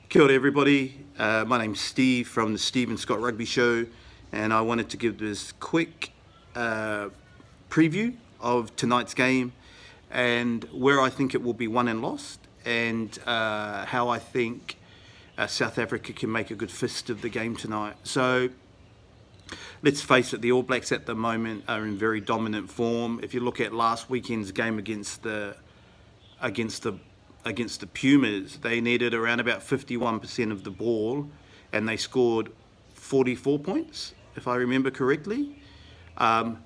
Kia ora everybody, my name's Steve from the Steve and Scott Rugby Show, and I wanted to give this quick preview of tonight's game and where I think it will be won and lost, and how I think South Africa can make a good fist of the game tonight. So let's face it, the All Blacks at the moment are in very dominant form. If you look at last weekend's game against the Pumas, they needed around about 51% of the ball, and they scored 44 points, if I remember correctly. And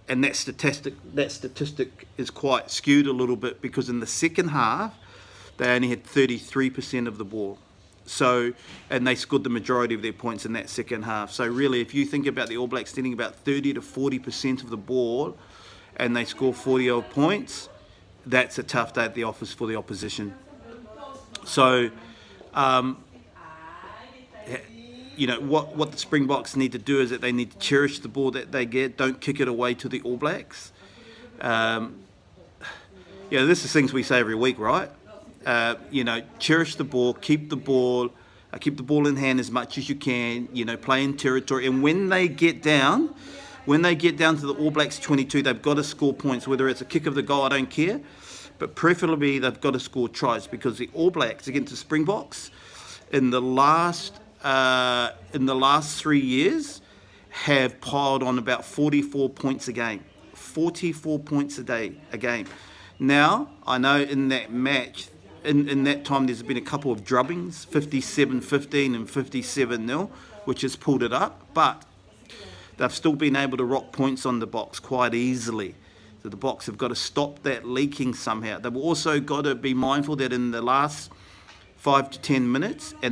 that statistic is quite skewed a little bit, because in the second half they only had 33% of the ball. So, and they scored the majority of their points in that second half. So really, if you think about the All Blacks stealing about 30 to 40% of the ball, and they score 40 odd points, that's a tough day at the office for the opposition. So, what the Springboks need to do is that they need to cherish the ball that they get. Don't kick it away to the All Blacks. This is things we say every week, right? Cherish the ball, keep the ball in hand as much as you can. Play in territory, and when they get down to the All Blacks 22, they've got to score points. Whether it's a kick of the goal, I don't care, but preferably they've got to score tries, because the All Blacks against the Springboks in the last 3 years have piled on about 44 points a game. 44 points a game. Now, I know in that match, in that time, there's been a couple of drubbings, 57-15 and 57-0, which has pulled it up, but they've still been able to rock points on the Boks quite easily. So the Boks have got to stop that leaking somehow. They've also got to be mindful that in the last 5 to 10 minutes of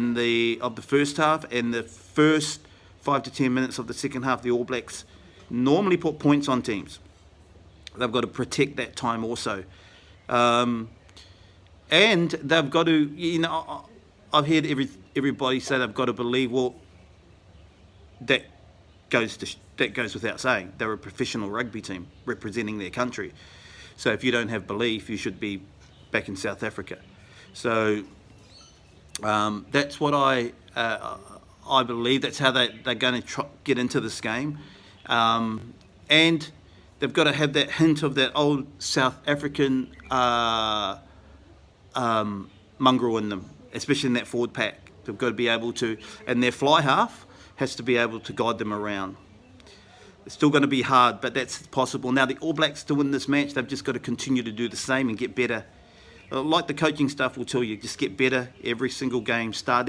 the first half and the first 5 to 10 minutes of the second half, the All Blacks normally put points on teams. They've got to protect that time also. And they've got to, I've heard everybody say they've got to believe, well, that goes without saying. They're a professional rugby team representing their country. So if you don't have belief, you should be back in South Africa. So that's what I believe. That's how they're going to get into this game. And they've got to have that hint of that old South African mongrel in them, especially in that forward pack. They've got to be able to, and their fly half has to be able to guide them around. It's still going to be hard, but that's possible. Now, the All Blacks, to win this match, they've just got to continue to do the same and get better. Like the coaching staff will tell you, just get better every single game. Start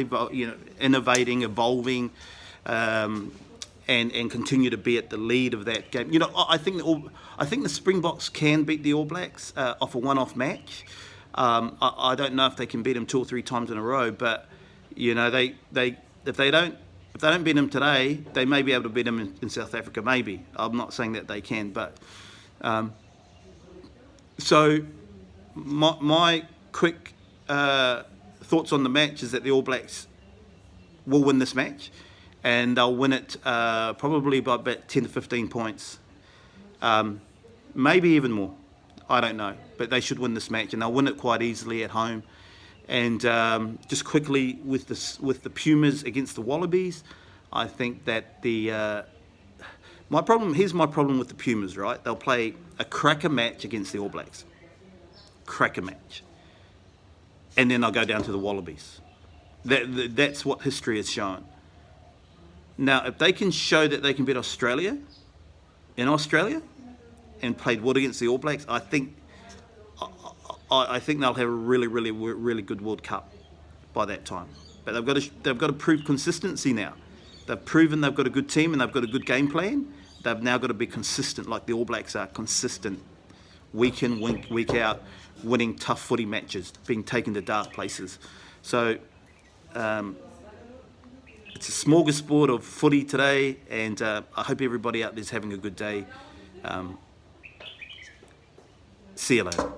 innovating, evolving, and continue to be at the lead of that game. I think the Springboks can beat the All Blacks off a one-off match. I don't know if they can beat them 2 or 3 times in a row, but if they don't beat them today, they may be able to beat them in South Africa. Maybe. I'm not saying that they can, but so my quick thoughts on the match is that the All Blacks will win this match, and they'll win it probably by about 10 to 15 points, maybe even more. I don't know, but they should win this match, and they'll win it quite easily at home. And just quickly with the Pumas against the Wallabies, I think that here's my problem with the Pumas, right? They'll play a cracker match against the All Blacks. Cracker match. And then they'll go down to the Wallabies. That's what history has shown. Now, if they can show that they can beat Australia in Australia and played well against the All Blacks, I think they'll have a really, really, really good World Cup by that time. But they've got to prove consistency now. They've proven they've got a good team and they've got a good game plan. They've now got to be consistent, like the All Blacks are consistent, week in, week out, winning tough footy matches, being taken to dark places. So it's a smorgasbord of footy today, and I hope everybody out there is having a good day. See you later.